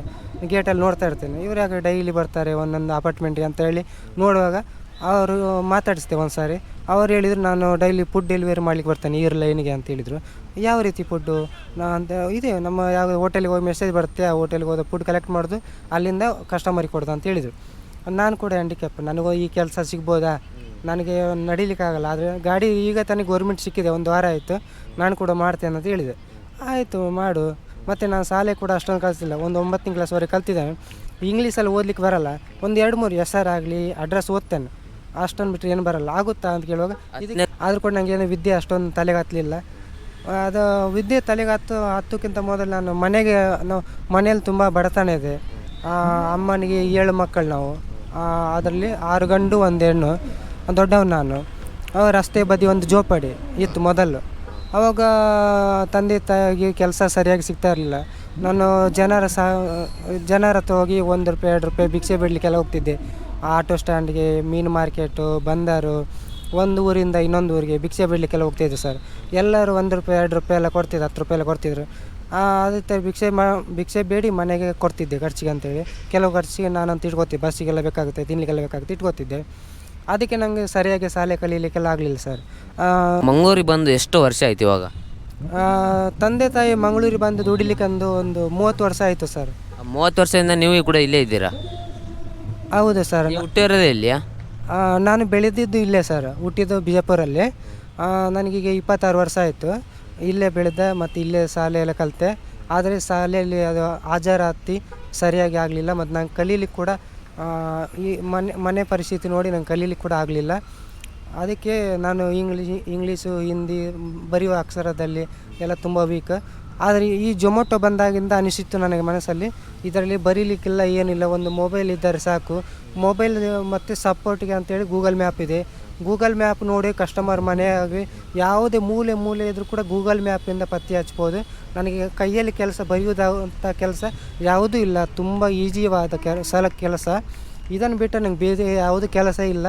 ಗೇಟಲ್ಲಿ ನೋಡ್ತಾ ಇರ್ತೇನೆ, ಇವ್ರು ಯಾಕೆ ಡೈಲಿ ಬರ್ತಾರೆ ಒಂದೊಂದು ಅಪಾರ್ಟ್ಮೆಂಟ್ಗೆ ಅಂತ ಹೇಳಿ ನೋಡುವಾಗ ಅವರು ಮಾತಾಡಿಸ್ದೆ ಒಂದು ಸಾರಿ. ಅವ್ರು ಹೇಳಿದರು, ನಾನು ಡೈಲಿ ಫುಡ್ ಡೆಲಿವರಿ ಮಾಡ್ಲಿಕ್ಕೆ ಬರ್ತೇನೆ ಈ ಲೈನಿಗೆ ಅಂತ ಹೇಳಿದರು. ಯಾವ ರೀತಿ ಫುಡ್ಡು ಅಂತ ಇದೆ, ನಮ್ಮ ಯಾವ ಹೋಟೆಲಿಗೆ ಹೋಗಿ ಮೆಸೇಜ್ ಬರುತ್ತೆ, ಆ ಹೋಟೆಲ್ಗೆ ಹೋದ ಫುಡ್ ಕಲೆಕ್ಟ್ ಮಾಡೋದು, ಅಲ್ಲಿಂದ ಕಸ್ಟಮರಿಗೆ ಕೊಡೋದು ಅಂತ ಹೇಳಿದರು. ನಾನು ಕೂಡ ಹ್ಯಾಂಡಿಕ್ಯಾಪ್, ನನಗೂ ಈ ಕೆಲಸ ಸಿಗ್ಬೋದಾ ನನಗೆ ನಡಿಲಿಕ್ಕಾಗಲ್ಲ. ಆದರೆ ಗಾಡಿ ಈಗ ತಾನೇ ಗೌರ್ಮೆಂಟ್ ಸಿಕ್ಕಿದೆ, 1 ವಾರ ಆಯಿತು, ನಾನು ಕೂಡ ಮಾಡ್ತೇನೆ ಅಂತ ಹೇಳಿದೆ. ಆಯಿತು ಮಾಡು. ಮತ್ತು ನಾನು ಶಾಲೆ ಕೂಡ ಅಷ್ಟೊಂದು ಕಲಿತಿಲ್ಲ, ಒಂದು 9ನೇ ಕ್ಲಾಸ್ವರೆಗೆ ಕಲ್ತಿದ್ದೇನೆ. ಇಂಗ್ಲೀಷಲ್ಲಿ ಓದಲಿಕ್ಕೆ ಬರಲ್ಲ, ಒಂದು 2-3 ಹೆಸರಾಗಲಿ ಅಡ್ರೆಸ್ ಓದ್ತೇನೆ, ಅಷ್ಟೊಂದು ಬಿಟ್ಟರೆ ಏನು ಬರಲ್ಲ. ಆಗುತ್ತಾ ಅಂತ ಕೇಳುವಾಗ ಆದರೂ ಕೂಡ ನನಗೆ ಏನು ವಿದ್ಯೆ ಅಷ್ಟೊಂದು ತಲೆಗೆ ಹತ್ತಲಿಲ್ಲ. ಅದು ವಿದ್ಯೆ ತಲೆಗೆ ಹತ್ತಕ್ಕಿಂತ ಮೊದಲು ನಾನು ಮನೆಯಲ್ಲಿ ತುಂಬ ಬಡತನ ಇದೆ. ಅಮ್ಮನಿಗೆ 7 ಮಕ್ಕಳು ನಾವು, ಅದರಲ್ಲಿ 6 ಗಂಡು 1 ಹೆಣ್ಣು, ದೊಡ್ಡವನು ನಾನು. ರಸ್ತೆ ಬದಿ ಒಂದು ಜೋಪಡಿ ಇತ್ತು ಮೊದಲು. ಆವಾಗ ತಂದೆ ತಾಯಿಗೆ ಕೆಲಸ ಸರಿಯಾಗಿ ಸಿಗ್ತಾ ಇರಲಿಲ್ಲ. ನಾನು ಜನರ ಹತ್ರ ಹೋಗಿ 1 ರೂಪಾಯಿ 2 ರೂಪಾಯಿ ಭಿಕ್ಷೆ ಬಿಡಲಿಕ್ಕೆಲ್ಲ ಹೋಗ್ತಿದ್ದೆ. ಆಟೋ ಸ್ಟ್ಯಾಂಡ್ಗೆ, ಮೀನು ಮಾರ್ಕೆಟು, ಬಂದರು, ಒಂದು ಊರಿಂದ ಇನ್ನೊಂದು ಊರಿಗೆ ಭಿಕ್ಷೆ ಬಿಡಲಿಕ್ಕೆಲ್ಲ ಹೋಗ್ತಿದ್ದೆ ಸರ್. ಎಲ್ಲರೂ 1 ರೂಪಾಯಿ 2 ರೂಪಾಯಿ ಎಲ್ಲ ಕೊಡ್ತಿದ್ರು, 10 ರೂಪಾಯಿ ಎಲ್ಲ ಕೊಡ್ತಿದ್ರು. ಅದೇ ಭಿಕ್ಷೆ ಬೇಡಿ ಮನೆಗೆ ಕೊಡ್ತಿದ್ದೆ ಖರ್ಚಿಗೆ ಅಂತೇಳಿ. ಕೆಲವು ಖರ್ಚಿಗೆ ನಾನಂತ ಇಟ್ಕೋತಿದ್ದೆ, ಬಸ್ಸಿಗೆಲ್ಲ ಬೇಕಾಗುತ್ತೆ, ತಿನ್ನಲಿಕ್ಕೆಲ್ಲ ಬೇಕಾಗುತ್ತೆ, ಇಟ್ಕೋತಿದ್ದೆ. ಅದಕ್ಕೆ ನನಗೆ ಸರಿಯಾಗಿ ಶಾಲೆ ಕಲೀಲಿಕ್ಕೆಲ್ಲ ಆಗಲಿಲ್ಲ ಸರ್. ಮಂಗಳೂರಿಗೆ ಬಂದು ಎಷ್ಟು ವರ್ಷ ಆಯ್ತು ಇವಾಗ? ತಂದೆ ತಾಯಿ ಮಂಗಳೂರಿಗೆ ಬಂದು ದುಡಿಲಿಕ್ಕೆ ಒಂದು 30 ವರ್ಷ ಆಯಿತು ಸರ್. 30 ವರ್ಷದಿಂದ ನೀವು ಕೂಡ ಇಲ್ಲೇ ಇದ್ದೀರಾ? ಹೌದು ಸರ್. ಹುಟ್ಟಿರೋದೇ ಇಲ್ಲಿಯಾ? ನಾನು ಬೆಳೆದಿದ್ದು ಇಲ್ಲೇ ಸರ್, ಹುಟ್ಟಿದ್ದು ಬಿಜಾಪುರಲ್ಲಿ. ನನಗೀಗ 26 ವರ್ಷ ಆಯಿತು. ಇಲ್ಲೇ ಬೆಳೆದ ಮತ್ತು ಇಲ್ಲೇ ಶಾಲೆ ಎಲ್ಲ ಕಲಿತೆ. ಆದರೆ ಶಾಲೆಯಲ್ಲಿ ಅದು ಹಾಜರಾತಿ ಸರಿಯಾಗಿ ಆಗಲಿಲ್ಲ, ಮತ್ತು ನಂಗೆ ಕಲೀಲಿಕ್ಕೆ ಕೂಡ ಈ ಮನೆ ಪರಿಸ್ಥಿತಿ ನೋಡಿ ನಂಗೆ ಕಲೀಲಿಕ್ಕೆ ಕೂಡ ಆಗಲಿಲ್ಲ. ಅದಕ್ಕೆ ನಾನು ಇಂಗ್ಲೀಷು, ಹಿಂದಿ ಬರೆಯುವ ಅಕ್ಷರದಲ್ಲಿ ಎಲ್ಲ ತುಂಬ ವೀಕ್. ಆದರೆ ಈ ಜೊಮೊಟೊ ಬಂದಾಗಿಂದ ಅನಿಸಿತ್ತು ನನಗೆ ಮನಸ್ಸಲ್ಲಿ, ಇದರಲ್ಲಿ ಬರೀಲಿಕ್ಕಿಲ್ಲ, ಏನಿಲ್ಲ, ಒಂದು ಮೊಬೈಲ್ ಇದ್ದರೆ ಸಾಕು. ಮೊಬೈಲ್ ಮತ್ತು ಸಪೋರ್ಟಿಗೆ ಅಂತೇಳಿ ಗೂಗಲ್ ಮ್ಯಾಪ್ ಇದೆ. ಗೂಗಲ್ ಮ್ಯಾಪ್ ನೋಡಿ ಕಸ್ಟಮರ್ ಮನೆಯಾಗಿ ಯಾವುದೇ ಮೂಲೆ ಇದ್ದರೂ ಕೂಡ ಗೂಗಲ್ ಮ್ಯಾಪಿಂದ ಪತ್ತೆ ಹಚ್ಬೋದು. ನನಗೆ ಕೈಯಲ್ಲಿ ಕೆಲಸ ಬರೆಯುವುದಂಥ ಕೆಲಸ ಯಾವುದೂ ಇಲ್ಲ, ತುಂಬ ಈಜಿಯಾದ ಕೆಲಸ. ಇದನ್ನು ಬಿಟ್ಟು ನಂಗೆ ಬೇರೆ ಯಾವುದೇ ಕೆಲಸ ಇಲ್ಲ,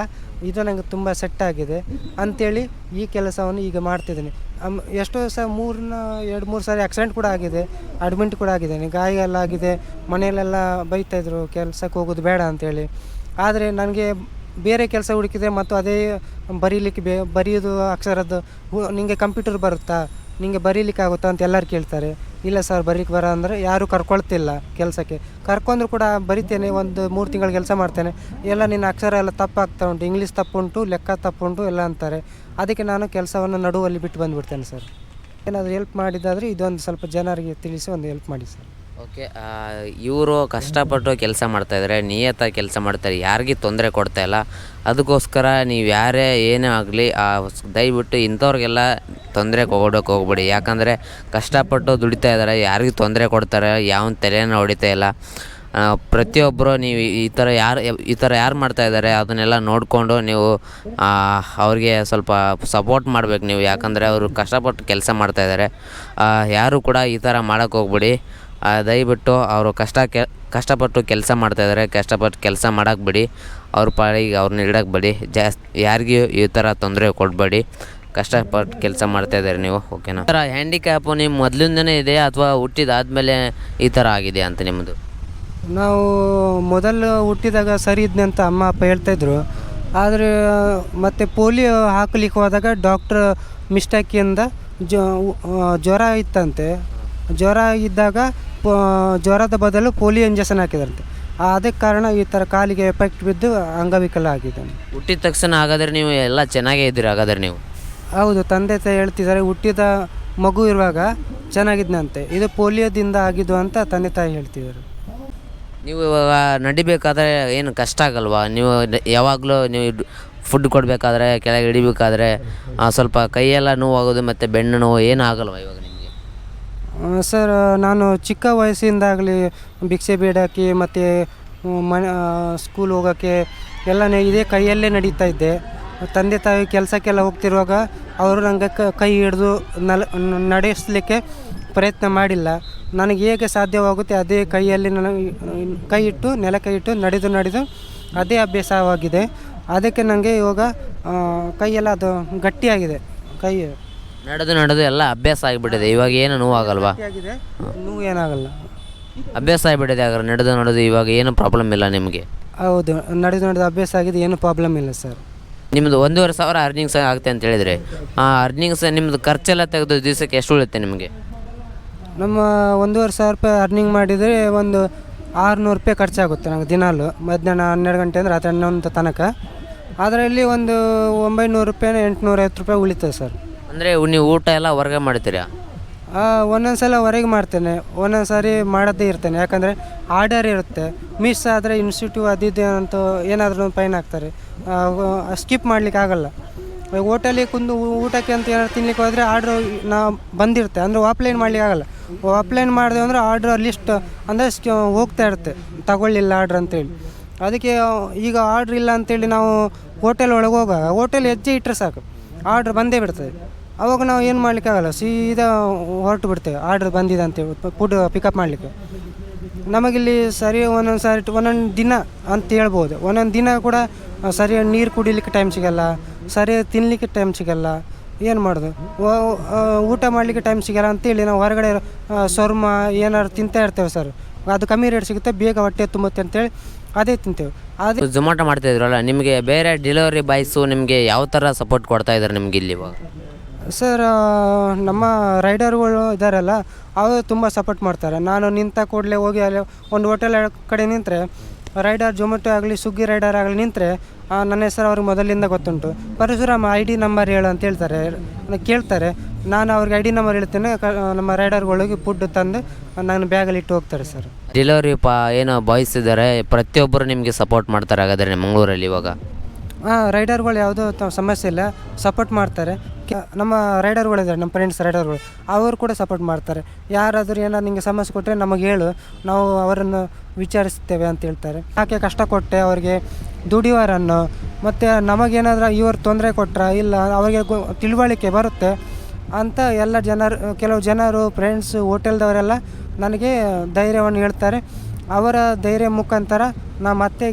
ಇದು ನನಗೆ ತುಂಬ ಸೆಟ್ ಆಗಿದೆ ಅಂಥೇಳಿ ಈ ಕೆಲಸವನ್ನು ಈಗ ಮಾಡ್ತಿದ್ದೀನಿ. ಎಷ್ಟೋ ಸಹ 2-3 ಸಾರಿ ಆಕ್ಸಿಡೆಂಟ್ ಕೂಡ ಆಗಿದೆ, ಅಡ್ಮಿಂಟ್ ಕೂಡ ಆಗಿದ್ದೇನೆ, ಗಾಯ ಎಲ್ಲ ಆಗಿದೆ. ಮನೆಯಲ್ಲೆಲ್ಲ ಬೈತಾಯಿದ್ರು ಕೆಲಸಕ್ಕೆ ಹೋಗೋದು ಬೇಡ ಅಂಥೇಳಿ. ಆದರೆ ನನಗೆ ಬೇರೆ ಕೆಲಸ ಹುಡುಕಿದೆ ಮತ್ತು ಅದೇ ಬರೀಲಿಕ್ಕೆ ಬರೆಯೋದು ಅಕ್ಷರದ್ದು, ನಿಮಗೆ ಕಂಪ್ಯೂಟರ್ ಬರುತ್ತಾ, ನಿಮಗೆ ಬರೀಲಿಕ್ಕೆ ಆಗುತ್ತಾ ಅಂತ ಎಲ್ಲರೂ ಕೇಳ್ತಾರೆ. ಇಲ್ಲ ಸರ್ ಬರೀಲಿಕ್ಕೆ ಬರೋ ಅಂದರೆ ಯಾರೂ ಕರ್ಕೊಳ್ತಿಲ್ಲ ಕೆಲಸಕ್ಕೆ. ಕರ್ಕೊಂಡ್ರು ಕೂಡ ಬರಿತೇನೆ, ಒಂದು 3 ತಿಂಗಳು ಕೆಲಸ ಮಾಡ್ತೇನೆ, ಎಲ್ಲ ನಿನ್ನ ಅಕ್ಷರ ಎಲ್ಲ ತಪ್ಪಾಗ್ತಾ ಉಂಟು, ಇಂಗ್ಲೀಷ್ ತಪ್ಪುಂಟು, ಲೆಕ್ಕ ತಪ್ಪುಂಟು ಎಲ್ಲ ಅಂತಾರೆ. ಅದಕ್ಕೆ ನಾನು ಕೆಲಸವನ್ನು ನಡುವಲ್ಲಿ ಬಿಟ್ಟು ಬಂದುಬಿಡ್ತೇನೆ ಸರ್. ಏನಾದರೂ ಹೆಲ್ಪ್ ಮಾಡಿದ್ದಾದರೆ ಇದೊಂದು ಸ್ವಲ್ಪ ಜನರಿಗೆ ತಿಳಿಸಿ ಒಂದು ಹೆಲ್ಪ್ ಮಾಡಿ ಸರ್. ಓಕೆ, ಇವರು ಕಷ್ಟಪಟ್ಟು ಕೆಲಸ ಮಾಡ್ತಾಯಿದ್ದಾರೆ, ನಿಯತ್ತಾಗಿ ಕೆಲಸ ಮಾಡ್ತಾರೆ, ಯಾರಿಗೂ ತೊಂದರೆ ಕೊಡ್ತಾಯಿಲ್ಲ. ಅದಕ್ಕೋಸ್ಕರ ನೀವು ಯಾರೇ ಏನೇ ಆಗಲಿ ದಯವಿಟ್ಟು ಇಂಥವ್ರಿಗೆಲ್ಲ ತೊಂದರೆ ಕೊಡೋಕೆ ಹೋಗ್ಬೇಡಿ. ಯಾಕಂದರೆ ಕಷ್ಟಪಟ್ಟು ದುಡಿತಾ ಇದ್ದಾರೆ, ಯಾರಿಗೂ ತೊಂದರೆ ಕೊಡ್ತಾರೆ, ಯಾವ ತಲೆಯನ್ನು ಹೊಡಿತಾ ಇಲ್ಲ. ಪ್ರತಿಯೊಬ್ಬರು ನೀವು ಈ ಥರ ಯಾರು ಮಾಡ್ತಾಯಿದ್ದಾರೆ ಅದನ್ನೆಲ್ಲ ನೋಡಿಕೊಂಡು ನೀವು ಅವ್ರಿಗೆ ಸ್ವಲ್ಪ ಸಪೋರ್ಟ್ ಮಾಡಬೇಕು ನೀವು. ಯಾಕಂದರೆ ಅವರು ಕಷ್ಟಪಟ್ಟು ಕೆಲಸ ಮಾಡ್ತಾಯಿದ್ದಾರೆ, ಯಾರು ಕೂಡ ಈ ಥರ ಮಾಡೋಕ್ಕೆ ಹೋಗ್ಬೇಡಿ. ದಯವಿಟ್ಟು ಅವರು ಕಷ್ಟಪಟ್ಟು ಕೆಲಸ ಮಾಡ್ತಾಯಿದ್ದಾರೆ, ಕಷ್ಟಪಟ್ಟು ಕೆಲಸ ಮಾಡೋಕ್ಕೆ ಬಿಡಿ, ಅವ್ರ ಪಾಡಿಗೆ ಅವ್ರನ್ನ ಇಡಕ್ಕೆ ಬಿಡಿ. ಯಾರಿಗೂ ಈ ಥರ ತೊಂದರೆ ಕೊಡಬೇಡಿ, ಕಷ್ಟಪಟ್ಟು ಕೆಲಸ ಮಾಡ್ತಾಯಿದ್ದಾರೆ ನೀವು. ಓಕೆನಾ? ಈ ಥರ ಹ್ಯಾಂಡಿಕ್ಯಾಪು ನಿಮ್ಮ ಮೊದಲಿಂದನೇ ಇದೆಯಾ ಅಥವಾ ಹುಟ್ಟಿದಾದ್ಮೇಲೆ ಈ ಥರ ಆಗಿದೆ ಅಂತ ನಿಮ್ಮದು? ನಾವು ಮೊದಲು ಹುಟ್ಟಿದಾಗ ಸರಿ ಇದ್ನೆ ಅಂತ ಅಮ್ಮ ಅಪ್ಪ ಹೇಳ್ತಾಯಿದ್ರು. ಆದರೆ ಮತ್ತು ಪೋಲಿಯೋ ಹಾಕಲಿಕ್ಕೆ ಹೋದಾಗ ಡಾಕ್ಟ್ರ್ ಮಿಸ್ಟೇಕಿಂದ ಜ್ವರ ಇತ್ತಂತೆ. ಜ್ವರ ಇದ್ದಾಗ ಜ್ವರದ ಬದಲು ಪೋಲಿಯೋ ಇಂಜೆಕ್ಷನ್ ಹಾಕಿದ್ರಂತೆ. ಅದಕ್ಕೆ ಕಾರಣ ಈ ಥರ ಕಾಲಿಗೆ ಎಫೆಕ್ಟ್ ಬಿದ್ದು ಅಂಗವಿಕಲ ಆಗಿದೆ. ಹುಟ್ಟಿದ ತಕ್ಷಣ ಹಾಗಾದರೆ ನೀವು ಎಲ್ಲ ಚೆನ್ನಾಗೇ ಇದ್ದೀರಿ ಹಾಗಾದರೆ ನೀವು? ಹೌದು, ತಂದೆ ತಾಯಿ ಹೇಳ್ತಿದ್ದಾರೆ, ಹುಟ್ಟಿದ ಮಗು ಇರುವಾಗ ಚೆನ್ನಾಗಿದ್ನಂತೆ, ಇದು ಪೋಲಿಯೋದಿಂದ ಆಗಿದ್ದು ಅಂತ ತಂದೆ ತಾಯಿ ಹೇಳ್ತಿದ್ದಾರೆ. ನೀವು ಇವಾಗ ನಡಿಬೇಕಾದ್ರೆ ಏನು ಕಷ್ಟ ಆಗಲ್ವಾ? ನೀವು ಯಾವಾಗಲೂ ನೀವು ಫುಡ್ ಕೊಡಬೇಕಾದ್ರೆ, ಕೆಳಗೆ ಹಿಡಿಬೇಕಾದ್ರೆ ಸ್ವಲ್ಪ ಕೈಯೆಲ್ಲ ನೋವಾಗೋದು ಮತ್ತು ಬೆನ್ನು ನೋವು ಏನೂ ಆಗಲ್ವಾ ಇವಾಗ ನಿಮಗೆ? ಸರ್, ನಾನು ಚಿಕ್ಕ ವಯಸ್ಸಿಂದಾಗಲಿ ಭಿಕ್ಷೆ ಬೇಡಕ್ಕೆ ಮತ್ತು ಸ್ಕೂಲ್ ಹೋಗೋಕ್ಕೆ ಎಲ್ಲ ಇದೇ ಕೈಯಲ್ಲೇ ನಡೀತಾ ಇದ್ದೆ. ತಂದೆ ತಾಯಿ ಕೆಲಸಕ್ಕೆಲ್ಲ ಹೋಗ್ತಿರುವಾಗ ಅವರು ನನಗೆ ಕೈ ಹಿಡಿದು ನಡೆಸಲಿಕ್ಕೆ ಪ್ರಯತ್ನ ಮಾಡಿಲ್ಲ. ನನಗೆ ಹೇಗೆ ಸಾಧ್ಯವಾಗುತ್ತೆ ಅದೇ ಕೈಯಲ್ಲಿ ನೆಲಕ್ಕೆ ಇಟ್ಟು ನಡೆದು ಅದೇ ಅಭ್ಯಾಸವಾಗಿದೆ. ಅದಕ್ಕೆ ನನಗೆ ಇವಾಗ ಕೈಯೆಲ್ಲ ಅದು ಗಟ್ಟಿಯಾಗಿದೆ. ಕೈ ನಡೆದು ಎಲ್ಲ ಅಭ್ಯಾಸ ಆಗಿಬಿಟ್ಟಿದೆ. ಇವಾಗ ಏನು ನೋವಾಗಲ್ವಾ? ನೋವು ಏನಾಗಲ್ಲ, ಅಭ್ಯಾಸ ಆಗಿಬಿಟ್ಟಿದೆ. ಹಾಗಾದ್ರೆ ನಡೆದು ಇವಾಗ ಏನು ಪ್ರಾಬ್ಲಮ್ ಇಲ್ಲ ನಿಮಗೆ? ಹೌದು, ನಡೆದು ಅಭ್ಯಾಸ ಆಗಿದೆ, ಏನು ಪ್ರಾಬ್ಲಮ್ ಇಲ್ಲ ಸರ್. ನಿಮ್ಮದು 1,500 ಅರ್ನಿಂಗ್ಸ್ ಆಗುತ್ತೆ ಅಂತ ಹೇಳಿದರೆ, ಆ ಅರ್ನಿಂಗ್ಸ್ ನಿಮ್ಮದು ಖರ್ಚೆಲ್ಲ ತೆಗೆದು ದಿವಸಕ್ಕೆ ಎಷ್ಟು ಉಳಿಯುತ್ತೆ ನಿಮಗೆ? ನಮ್ಮ 1,500 ರೂಪಾಯಿ ಅರ್ನಿಂಗ್ ಮಾಡಿದರೆ ಒಂದು 600 ರೂಪಾಯಿ ಖರ್ಚಾಗುತ್ತೆ ನನಗೆ ದಿನಾಲು. ಮಧ್ಯಾಹ್ನ 12 ಗಂಟೆ ಅಂದರೆ ರಾತ್ರಿ 11 ತನಕ ಅದರಲ್ಲಿ ಒಂದು 900 ರೂಪಾಯಿ 850 ರೂಪಾಯಿ ಉಳಿತದೆ ಸರ್. ಅಂದರೆ ನೀವು ಊಟ ಎಲ್ಲ ಹೊರಗೆ ಮಾಡ್ತೀರಾ? ಒಂದೊಂದು ಸಲ ಹೊರಗೆ ಮಾಡ್ತೇನೆ, ಒಂದೊಂದು ಸಾರಿ ಮಾಡೋದೇ ಇರ್ತೇನೆ. ಯಾಕಂದರೆ ಆರ್ಡರ್ ಇರುತ್ತೆ, ಮಿಸ್ ಆದರೆ ಇನ್ಸ್ಟಿಟ್ಯೂಟ್ ಅದಿದೆ ಅಂತ ಏನಾದರೂ ಫೈನ್ ಹಾಕ್ತಾರೆ, ಸ್ಕಿಪ್ ಮಾಡಲಿಕ್ಕೆ ಆಗಲ್ಲ. ಹೋಟೆಲಿಗೆ ಕುಂದು ಊಟಕ್ಕೆ ಅಂತ ಏನಾದ್ರು ತಿನ್ಲಿಕ್ಕೆ ಹೋದರೆ ಆರ್ಡ್ರ್ ಬಂದಿರುತ್ತೆ, ಅಂದರೆ ಆಫ್ಲೈನ್ ಮಾಡಲಿಕ್ಕೆ ಆಗಲ್ಲ. ಆಫ್ಲೈನ್ ಮಾಡಿದೆ ಅಂದರೆ ಆರ್ಡ್ರ್ ಲಿಸ್ಟ್ ಅಂದರೆ ಹೋಗ್ತಾ ಇರುತ್ತೆ, ತಗೊಳ್ಳಿಲ್ಲ ಆರ್ಡ್ರ್ ಅಂತೇಳಿ. ಅದಕ್ಕೆ ಈಗ ಆರ್ಡ್ರ್ ಇಲ್ಲ ಅಂತೇಳಿ ನಾವು ಹೋಟೆಲ್ ಒಳಗೆ ಹೋಗುವಾಗ ಹೋಟೆಲ್ ಹೆಜ್ಜೆ ಇಟ್ಟರೆ ಸಾಕು ಆರ್ಡ್ರ್ ಬಂದೇ ಬಿಡ್ತದೆ. ಅವಾಗ ನಾವು ಏನು ಮಾಡಲಿಕ್ಕಾಗಲ್ಲ, ಸೀದಾ ಹೊರಟು ಬಿಡ್ತೇವೆ ಆರ್ಡ್ರ್ ಬಂದಿದೆ ಅಂತೇಳಿ ಫುಡ್ ಪಿಕಪ್ ಮಾಡಲಿಕ್ಕೆ. ನಮಗಿಲ್ಲಿ ಸರಿ ಒಂದೊಂದು ಸಾರಿ ಒಂದೊಂದು ದಿನ ಅಂತ ಹೇಳ್ಬೋದು, ಒಂದೊಂದು ದಿನ ಕೂಡ ಸರಿಯಾಗಿ ನೀರು ಕುಡಿಲಿಕ್ಕೆ ಟೈಮ್ ಸಿಗೋಲ್ಲ, ಸರಿಯಾಗಿ ತಿನ್ನಲಿಕ್ಕೆ ಟೈಮ್ ಸಿಗೋಲ್ಲ. ಏನು ಮಾಡೋದು, ಊಟ ಮಾಡಲಿಕ್ಕೆ ಟೈಮ್ ಸಿಗೋಲ್ಲ ಅಂತೇಳಿ ನಾವು ಹೊರಗಡೆ ಶೊರ್ಮ ಏನಾದ್ರು ತಿಂತಾ ಇರ್ತೇವೆ ಸರ್. ಅದು ಕಮ್ಮಿ ರೇಟ್ ಸಿಗುತ್ತೆ, ಬೇಗ ಹೊಟ್ಟೆ ತುಂಬುತ್ತೆ ಅಂತೇಳಿ ಅದೇ ತಿಂತೇವೆ. ಅದು ಝೊಮ್ಯಾಟೊ ಮಾಡ್ತಾಯಿದ್ರಲ್ಲ, ನಿಮಗೆ ಬೇರೆ ಡೆಲಿವರಿ ಬಾಯ್ಸು ನಿಮಗೆ ಯಾವ ಥರ ಸಪೋರ್ಟ್ ಕೊಡ್ತಾ ಇದ್ದಾರೆ ನಿಮ್ಗೆ ಇಲ್ಲಿ ಇವಾಗ? ಸರ್, ನಮ್ಮ ರೈಡರ್ಗಳು ಇದ್ದಾರಲ್ಲ, ಅವರು ತುಂಬ ಸಪೋರ್ಟ್ ಮಾಡ್ತಾರೆ. ನಾನು ನಿಂತ ಕೂಡಲೇ ಹೋಗಿ ಅಲ್ಲಿ ಒಂದು ಹೋಟೆಲ್ ಕಡೆ ನಿಂತರೆ, ರೈಡರ್ ಝೊಮ್ಯಾಟೊ ಆಗಲಿ ಸ್ವಿಗ್ಗಿ ರೈಡರ್ ಆಗಲಿ ನಿಂತರೆ ನನ್ನ ಹೆಸರು ಅವ್ರಿಗೆ ಮೊದಲಿಂದ ಗೊತ್ತುಂಟು. ಪರಶುರಾಮ್ ID ನಂಬರ್ ಹೇಳು ಅಂತ ಹೇಳ್ತಾರೆ, ಕೇಳ್ತಾರೆ. ನಾನು ಅವ್ರಿಗೆ ID ನಂಬರ್ ಹೇಳ್ತೇನೆ, ನಮ್ಮ ರೈಡರ್ಗಳಿಗೆ ಫುಡ್ ತಂದು ನಾನು ಬ್ಯಾಗಲ್ಲಿ ಇಟ್ಟು ಹೋಗ್ತಾರೆ ಸರ್. ಡೆಲಿವರಿ ಏನೋ ಬಾಯ್ಸ್ ಇದ್ದಾರೆ, ಪ್ರತಿಯೊಬ್ಬರು ನಿಮಗೆ ಸಪೋರ್ಟ್ ಮಾಡ್ತಾರೆ ಹಾಗಾದರೆ ಮಂಗಳೂರಲ್ಲಿ ಇವಾಗ? ರೈಡರ್ಗಳು ಯಾವುದೋ ಸಮಸ್ಯೆ ಇಲ್ಲ, ಸಪೋರ್ಟ್ ಮಾಡ್ತಾರೆ. ನಮ್ಮ ರೈಡರ್ಗಳಿದ್ದಾರೆ, ನಮ್ಮ ಫ್ರೆಂಡ್ಸ್ ರೈಡರ್ಗಳು, ಅವರು ಕೂಡ ಸಪೋರ್ಟ್ ಮಾಡ್ತಾರೆ. ಯಾರಾದರೂ ಏನಾದ್ರು ನಿಮಗೆ ಸಮಸ್ಯೆ ಕೊಟ್ಟರೆ ನಮಗೆ ಹೇಳು, ನಾವು ಅವರನ್ನು ವಿಚಾರಿಸ್ತೇವೆ ಅಂತ ಹೇಳ್ತಾರೆ. ಯಾಕೆ ಕಷ್ಟ ಕೊಟ್ಟೆ ಅವ್ರಿಗೆ ದುಡಿಯೋರನ್ನು, ಮತ್ತು ನಮಗೇನಾದರೂ ಇವರು ತೊಂದರೆ ಕೊಟ್ಟರೆ ಇಲ್ಲ ಅವರಿಗೆ ತಿಳುವಳಿಕೆ ಬರುತ್ತೆ ಅಂತ ಎಲ್ಲ ಕೆಲವು ಜನರು ಫ್ರೆಂಡ್ಸ್ ಹೋಟೆಲ್ದವರೆಲ್ಲ ನನಗೆ ಧೈರ್ಯವನ್ನು ಹೇಳ್ತಾರೆ. ಅವರ ಧೈರ್ಯ ಮುಖಾಂತರ ನಾ ಮತ್ತೆ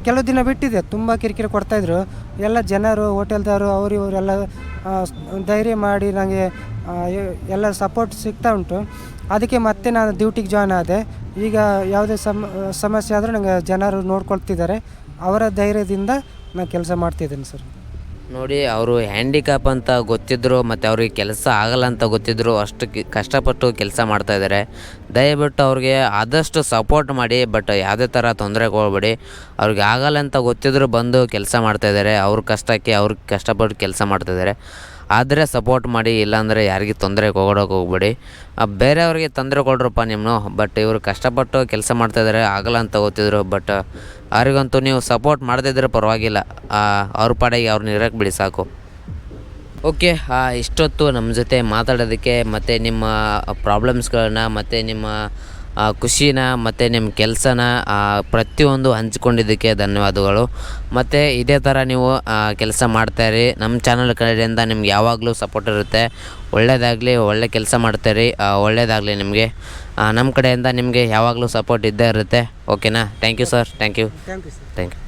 ಕೆಲವು ದಿನ ಬಿಟ್ಟಿದ್ದೆ, ತುಂಬ ಕಿರಿಕಿರಿ ಕೊಡ್ತಾಯಿದ್ರು ಎಲ್ಲ ಜನರು, ಹೋಟೆಲ್ದವರು, ಇವರೆಲ್ಲ ಧೈರ್ಯ ಮಾಡಿ ನನಗೆ ಎಲ್ಲ ಸಪೋರ್ಟ್ ಸಿಗ್ತಾ ಉಂಟು. ಅದಕ್ಕೆ ಮತ್ತೆ ನಾನು ಡ್ಯೂಟಿಗೆ ಜಾಯ್ನ್ ಆದೆ. ಈಗ ಯಾವುದೇ ಸಮಸ್ಯೆ ಆದರೂ ನನಗೆ ಜನರು ನೋಡ್ಕೊಳ್ತಿದ್ದಾರೆ, ಅವರ ಧೈರ್ಯದಿಂದ ನಾನು ಕೆಲಸ ಮಾಡ್ತಿದ್ದೇನೆ ಸರ್. ನೋಡಿ, ಅವರು ಹ್ಯಾಂಡಿಕ್ಯಾಪ್ ಅಂತ ಗೊತ್ತಿದ್ದರು ಮತ್ತು ಅವ್ರಿಗೆ ಕೆಲಸ ಆಗಲ್ಲ ಅಂತ ಗೊತ್ತಿದ್ದರು, ಅಷ್ಟು ಕಷ್ಟಪಟ್ಟು ಕೆಲಸ ಮಾಡ್ತಾಯಿದ್ದಾರೆ. ದಯವಿಟ್ಟು ಅವ್ರಿಗೆ ಆದಷ್ಟು ಸಪೋರ್ಟ್ ಮಾಡಿ, ಬಟ್ ಯಾವುದೇ ಥರ ತೊಂದರೆಗೆ ಹೋಗ್ಬೇಡಿ. ಅವ್ರಿಗೆ ಆಗಲ್ಲ ಅಂತ ಗೊತ್ತಿದ್ದರೂ ಬಂದು ಕೆಲಸ ಮಾಡ್ತಾಯಿದ್ದಾರೆ, ಅವ್ರ ಕಷ್ಟಕ್ಕೆ ಅವ್ರಿಗೆ ಕಷ್ಟಪಟ್ಟು ಕೆಲಸ ಮಾಡ್ತಾಯಿದ್ದಾರೆ. ಆದರೆ ಸಪೋರ್ಟ್ ಮಾಡಿ, ಇಲ್ಲಾಂದರೆ ಯಾರಿಗೆ ತೊಂದರೆಗೆ ಹೋಗ್ಬೇಡಿ. ಬೇರೆಯವ್ರಿಗೆ ತೊಂದರೆ ಕೊಡ್ರಪ್ಪ ನಿಮ್ಮನ್ನು, ಬಟ್ ಇವರು ಕಷ್ಟಪಟ್ಟು ಕೆಲಸ ಮಾಡ್ತಾಯಿದ್ದಾರೆ, ಆಗಲ್ಲ ಅಂತ ಗೊತ್ತಿದ್ರು. ಬಟ್ ಅವ್ರಿಗಂತೂ ನೀವು ಸಪೋರ್ಟ್ ಮಾಡದಿದ್ದರೆ ಪರವಾಗಿಲ್ಲ, ಅವ್ರ ಪಾಡಿಗೆ ಅವ್ರನ್ನ ಇರೋಕ್ಕೆ ಬಿಡಿ ಸಾಕು. ಓಕೆ, ಇಷ್ಟೊತ್ತು ನಮ್ಮ ಜೊತೆ ಮಾತಾಡೋದಕ್ಕೆ ಮತ್ತು ನಿಮ್ಮ ಪ್ರಾಬ್ಲಮ್ಸ್ಗಳನ್ನ ಮತ್ತು ನಿಮ್ಮ ಖುಷಿನ ಮತ್ತು ನಿಮ್ಮ ಕೆಲಸನ ಪ್ರತಿಯೊಂದು ಹಂಚ್ಕೊಂಡಿದ್ದಕ್ಕೆ ಧನ್ಯವಾದಗಳು. ಮತ್ತು ಇದೇ ಥರ ನೀವು ಕೆಲಸ ಮಾಡ್ತಾಯಿರಿ. ನಮ್ಮ ಚಾನಲ್ ಕಡೆಯಿಂದ ನಿಮ್ಗೆ ಯಾವಾಗಲೂ ಸಪೋರ್ಟ್ ಇರುತ್ತೆ. ಒಳ್ಳೆಯದಾಗಲಿ, ಒಳ್ಳೆ ಕೆಲಸ ಮಾಡ್ತಾಯಿರಿ, ಒಳ್ಳೆಯದಾಗಲಿ ನಿಮಗೆ. ನಮ್ಮ ಕಡೆಯಿಂದ ನಿಮಗೆ ಯಾವಾಗಲೂ ಸಪೋರ್ಟ್ ಇದ್ದೇ ಇರುತ್ತೆ. ಓಕೆನಾ? Thank you sir, thank you. Thank you sir. Thank you.